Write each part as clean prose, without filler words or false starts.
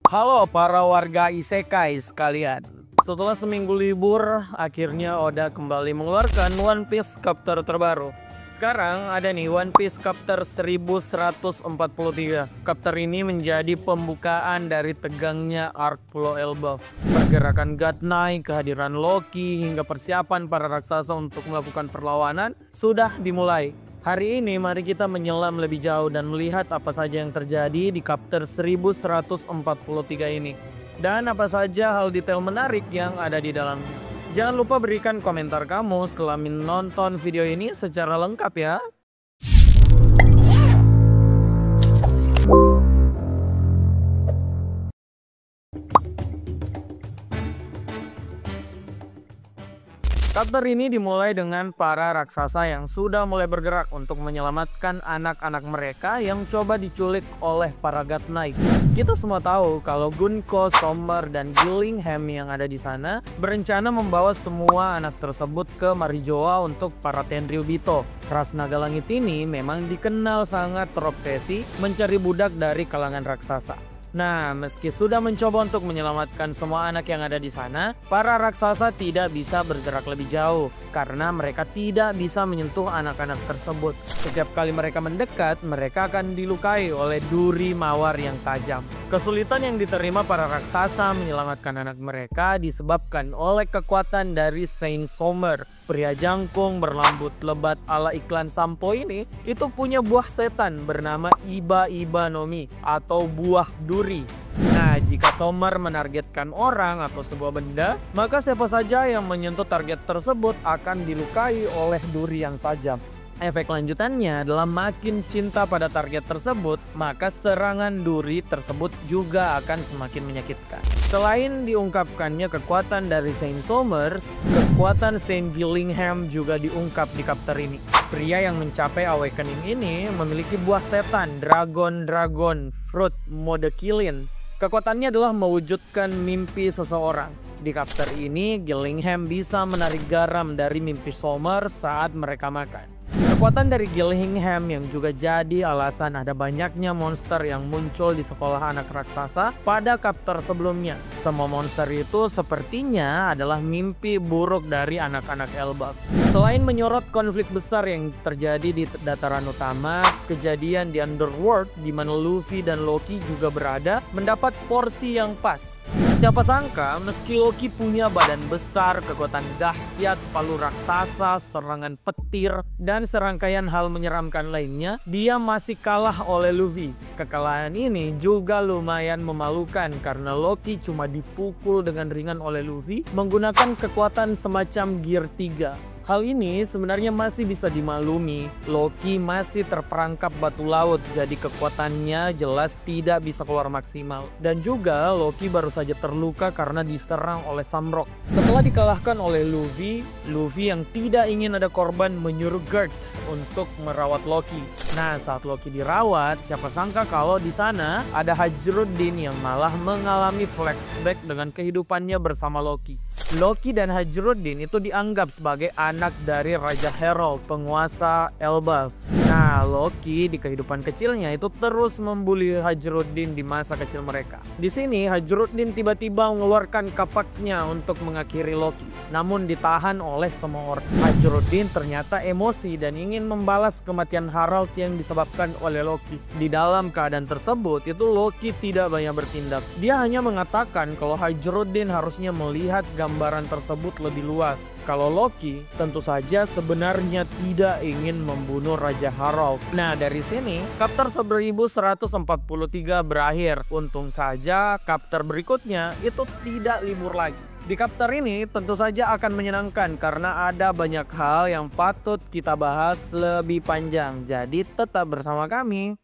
Halo para warga isekai sekalian. Setelah seminggu libur, akhirnya Oda kembali mengeluarkan One Piece chapter terbaru. Sekarang ada nih One Piece chapter 1143. Chapter ini menjadi pembukaan dari tegangnya arc Pulau Elbaf. Pergerakan God Knight, kehadiran Loki, hingga persiapan para raksasa untuk melakukan perlawanan sudah dimulai. Hari ini mari kita menyelam lebih jauh dan melihat apa saja yang terjadi di chapter 1143 ini. Dan apa saja hal detail menarik yang ada di dalamnya. Jangan lupa berikan komentar kamu setelah menonton video ini secara lengkap ya. Chapter ini dimulai dengan para raksasa yang sudah mulai bergerak untuk menyelamatkan anak-anak mereka yang coba diculik oleh para God Knight. Kita semua tahu kalau Gunko, Somber, dan Gillingham yang ada di sana berencana membawa semua anak tersebut ke Marijoa untuk para Tenryubito. Ras Naga Langit ini memang dikenal sangat terobsesi mencari budak dari kalangan raksasa. Nah, meski sudah mencoba untuk menyelamatkan semua anak yang ada di sana, para raksasa tidak bisa bergerak lebih jauh karena mereka tidak bisa menyentuh anak-anak tersebut. Setiap kali mereka mendekat, mereka akan dilukai oleh duri mawar yang tajam. Kesulitan yang diterima para raksasa menyelamatkan anak mereka disebabkan oleh kekuatan dari Saint Sommer. Pria jangkung berlambut lebat ala iklan sampo ini itu punya buah setan bernama Iba Iba no Mi atau buah duri. Nah, jika Sommer menargetkan orang atau sebuah benda, maka siapa saja yang menyentuh target tersebut akan dilukai oleh duri yang tajam. Efek lanjutannya adalah makin cinta pada target tersebut, maka serangan duri tersebut juga akan semakin menyakitkan. Selain diungkapkannya kekuatan dari Saint Somers, kekuatan Saint Gillingham juga diungkap di chapter ini. Pria yang mencapai awakening ini memiliki buah setan Dragon Fruit mode Kilin. Kekuatannya adalah mewujudkan mimpi seseorang. Di chapter ini, Gillingham bisa menarik garam dari mimpi Sommer saat mereka makan. Kekuatan dari Gillingham yang juga jadi alasan ada banyaknya monster yang muncul di sekolah anak raksasa pada chapter sebelumnya. Semua monster itu sepertinya adalah mimpi buruk dari anak-anak Elbaf. Selain menyorot konflik besar yang terjadi di dataran utama, kejadian di Underworld di mana Luffy dan Loki juga berada mendapat porsi yang pas. Siapa sangka meski Loki punya badan besar, kekuatan dahsyat, palu raksasa, serangan petir, dan serangkaian hal menyeramkan lainnya, dia masih kalah oleh Luffy. Kekalahan ini juga lumayan memalukan karena Loki cuma dipukul dengan ringan oleh Luffy menggunakan kekuatan semacam Gear 3. Hal ini sebenarnya masih bisa dimaklumi. Loki masih terperangkap batu laut, jadi kekuatannya jelas tidak bisa keluar maksimal. Dan juga Loki baru saja terluka karena diserang oleh Samrock. Setelah dikalahkan oleh Luffy yang tidak ingin ada korban menyuruh Garp untuk merawat Loki. Nah, saat Loki dirawat, siapa sangka kalau di sana ada Hajruddin yang malah mengalami flashback dengan kehidupannya bersama Loki. Loki dan Hajruddin itu dianggap sebagai anak dari Raja Herald, penguasa Elbaf. Nah, Loki di kehidupan kecilnya itu terus membuli Hajruddin di masa kecil mereka. Di sini Hajruddin tiba-tiba mengeluarkan kapaknya untuk mengakhiri Loki, namun ditahan oleh semua orang. Hajruddin ternyata emosi dan ingin membalas kematian Harald yang disebabkan oleh Loki. Di dalam keadaan tersebut itu Loki tidak banyak bertindak. Dia hanya mengatakan kalau Hajruddin harusnya melihat gambaran tersebut lebih luas. Kalau Loki tentu saja sebenarnya tidak ingin membunuh Raja Harald. Nah, dari sini chapter 1143 berakhir. Untung saja chapter berikutnya itu tidak libur lagi. Di chapter ini tentu saja akan menyenangkan karena ada banyak hal yang patut kita bahas lebih panjang. Jadi tetap bersama kami.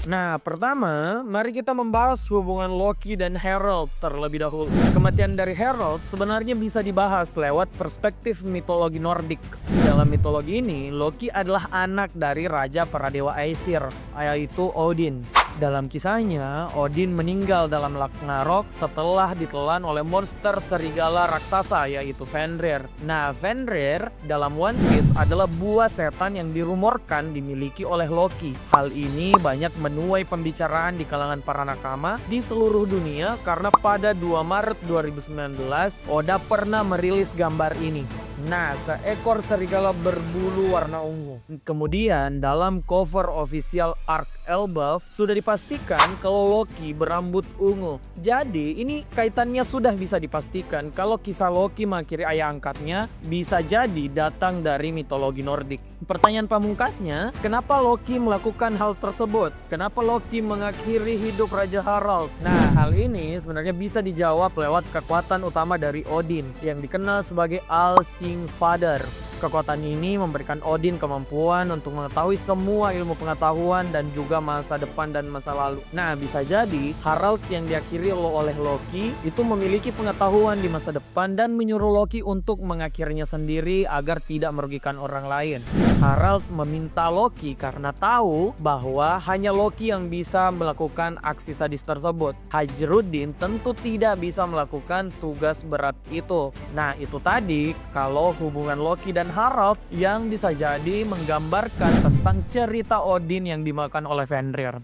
Nah, pertama, mari kita membahas hubungan Loki dan Herald terlebih dahulu. Kematian dari Herald sebenarnya bisa dibahas lewat perspektif mitologi Nordik. Dalam mitologi ini, Loki adalah anak dari Raja para Dewa Aesir, yaitu Odin. Dalam kisahnya, Odin meninggal dalam Ragnarok setelah ditelan oleh monster serigala raksasa yaitu Fenrir. Nah, Fenrir dalam One Piece adalah buah setan yang dirumorkan dimiliki oleh Loki. Hal ini banyak menuai pembicaraan di kalangan para nakama di seluruh dunia karena pada 2 Maret 2019 Oda pernah merilis gambar ini. Nah, seekor serigala berbulu warna ungu. Kemudian dalam cover official Arc Elbaf sudah dipastikan kalau Loki berambut ungu. Jadi ini kaitannya sudah bisa dipastikan kalau kisah Loki mengakhiri ayah angkatnya bisa jadi datang dari mitologi Nordik. Pertanyaan pamungkasnya, kenapa Loki melakukan hal tersebut? Kenapa Loki mengakhiri hidup Raja Harald? Nah, hal ini sebenarnya bisa dijawab lewat kekuatan utama dari Odin yang dikenal sebagai All-Seeing Father. Kekuatan ini memberikan Odin kemampuan untuk mengetahui semua ilmu pengetahuan dan juga masa depan dan masa lalu. Nah, bisa jadi Harald yang diakhiri oleh Loki itu memiliki pengetahuan di masa depan dan menyuruh Loki untuk mengakhirinya sendiri agar tidak merugikan orang lain. Harald meminta Loki karena tahu bahwa hanya Loki yang bisa melakukan aksi sadis tersebut. Hajruddin tentu tidak bisa melakukan tugas berat itu. Nah, itu tadi kalau hubungan Loki dan Harald yang bisa jadi menggambarkan tentang cerita Odin yang dimakan oleh Fenrir.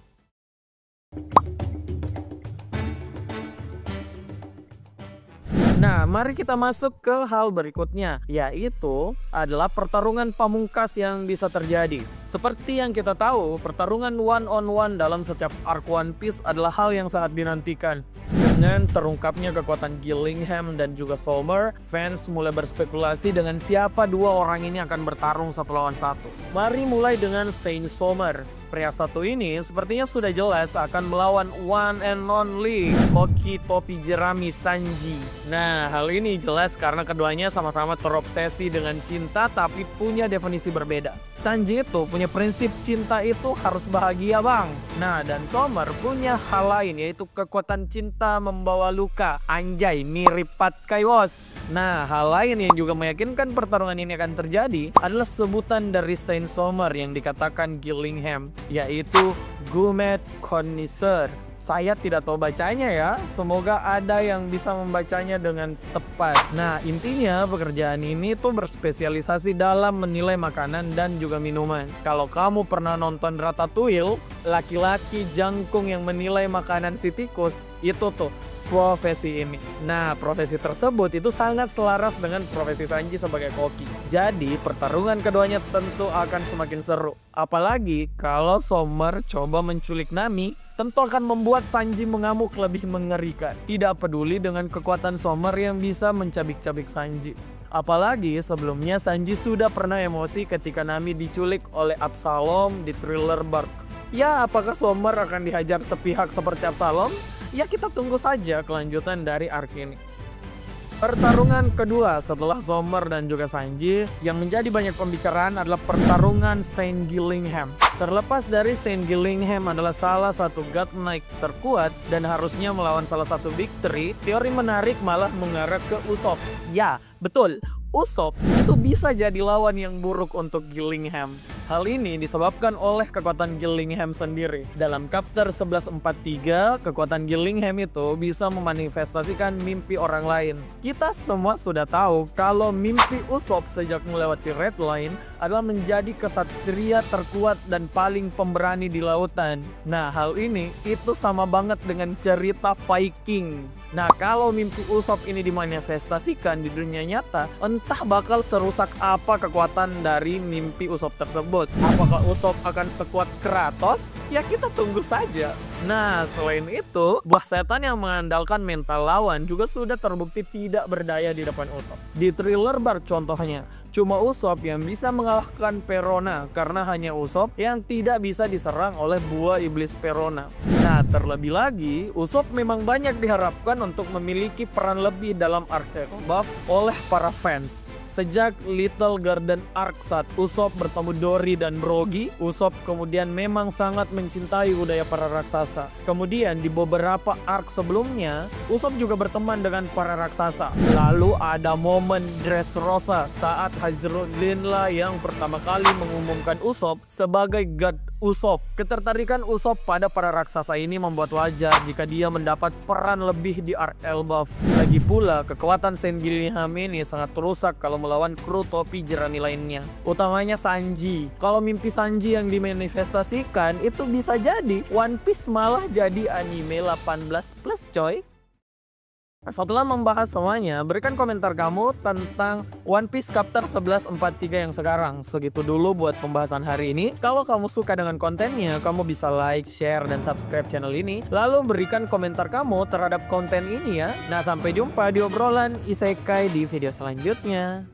Nah, mari kita masuk ke hal berikutnya, yaitu adalah pertarungan pamungkas yang bisa terjadi. Seperti yang kita tahu, pertarungan one-on-one dalam setiap arc One Piece adalah hal yang sangat dinantikan. Dengan terungkapnya kekuatan Gillingham dan juga Sommer, fans mulai berspekulasi dengan siapa dua orang ini akan bertarung satu lawan satu. Mari mulai dengan Saint Sommer. Pria satu ini sepertinya sudah jelas akan melawan one and only Oki Topi Jerami Sanji. Nah, hal ini jelas karena keduanya sama-sama terobsesi dengan cinta tapi punya definisi berbeda. Sanji itu punya prinsip cinta itu harus bahagia, bang. Nah, dan Sommer punya hal lain yaitu kekuatan cinta membawa luka. Anjay, mirip Pat Kaiwos. Nah, hal lain yang juga meyakinkan pertarungan ini akan terjadi adalah sebutan dari Saint Sommer yang dikatakan Gillingham, yaitu Gumet Connoisseur. Saya tidak tahu bacanya ya, semoga ada yang bisa membacanya dengan tepat. Nah, intinya pekerjaan ini tuh berspesialisasi dalam menilai makanan dan juga minuman. Kalau kamu pernah nonton Ratatouille, laki-laki jangkung yang menilai makanan si tikus, itu tuh profesi ini. Nah, profesi tersebut itu sangat selaras dengan profesi Sanji sebagai koki. Jadi, pertarungan keduanya tentu akan semakin seru. Apalagi kalau Sommer coba menculik Nami, tentu akan membuat Sanji mengamuk lebih mengerikan. Tidak peduli dengan kekuatan Sommer yang bisa mencabik-cabik Sanji. Apalagi sebelumnya Sanji sudah pernah emosi ketika Nami diculik oleh Absalom di Thriller Bark. Ya, apakah Sommer akan dihajar sepihak seperti Absalom? Ya, kita tunggu saja kelanjutan dari arc ini. Pertarungan kedua setelah Sommer dan juga Sanji yang menjadi banyak pembicaraan adalah pertarungan Saint Gillingham. Terlepas dari Saint Gillingham adalah salah satu God Knight terkuat dan harusnya melawan salah satu Big Three, teori menarik malah mengarah ke Usopp. Ya, betul. Usopp itu bisa jadi lawan yang buruk untuk Gillingham. Hal ini disebabkan oleh kekuatan Gillingham sendiri. Dalam chapter 1143, kekuatan Gillingham itu bisa memanifestasikan mimpi orang lain. Kita semua sudah tahu kalau mimpi Usopp sejak melewati Red Line adalah menjadi kesatria terkuat dan paling pemberani di lautan. Nah, hal ini itu sama banget dengan cerita Viking. Nah, kalau mimpi Usopp ini dimanifestasikan di dunia nyata, entah bakal serusak apa kekuatan dari mimpi Usopp tersebut. Apakah Usopp akan sekuat Kratos? Ya, kita tunggu saja. Nah, selain itu, buah setan yang mengandalkan mental lawan juga sudah terbukti tidak berdaya di depan Usopp. Di Thriller Bark contohnya, cuma Usopp yang bisa mengalahkan Perona karena hanya Usopp yang tidak bisa diserang oleh buah iblis Perona. Nah, terlebih lagi, Usopp memang banyak diharapkan untuk memiliki peran lebih dalam arc Elbaf oleh para fans. Sejak Little Garden Arc saat Usopp bertemu Dory dan Brogy, Usopp kemudian memang sangat mencintai budaya para raksasa. Kemudian di beberapa arc sebelumnya, Usopp juga berteman dengan para raksasa. Lalu ada momen Dressrosa saat Hajruddin lah yang pertama kali mengumumkan Usopp sebagai God Usopp. Ketertarikan Usopp pada para raksasa ini membuat wajar jika dia mendapat peran lebih di arc Elbaf. Lagi pula, kekuatan Saint Gillingham ini sangat rusak kalau melawan kru topi jerami lainnya. Utamanya Sanji. Kalau mimpi Sanji yang dimanifestasikan, itu bisa jadi One Piece malah jadi anime 18+ coy. Setelah membahas semuanya, berikan komentar kamu tentang One Piece Chapter 1143 yang sekarang. Segitu dulu buat pembahasan hari ini. Kalau kamu suka dengan kontennya, kamu bisa like, share, dan subscribe channel ini. Lalu berikan komentar kamu terhadap konten ini ya. Nah, sampai jumpa di obrolan Isekai di video selanjutnya.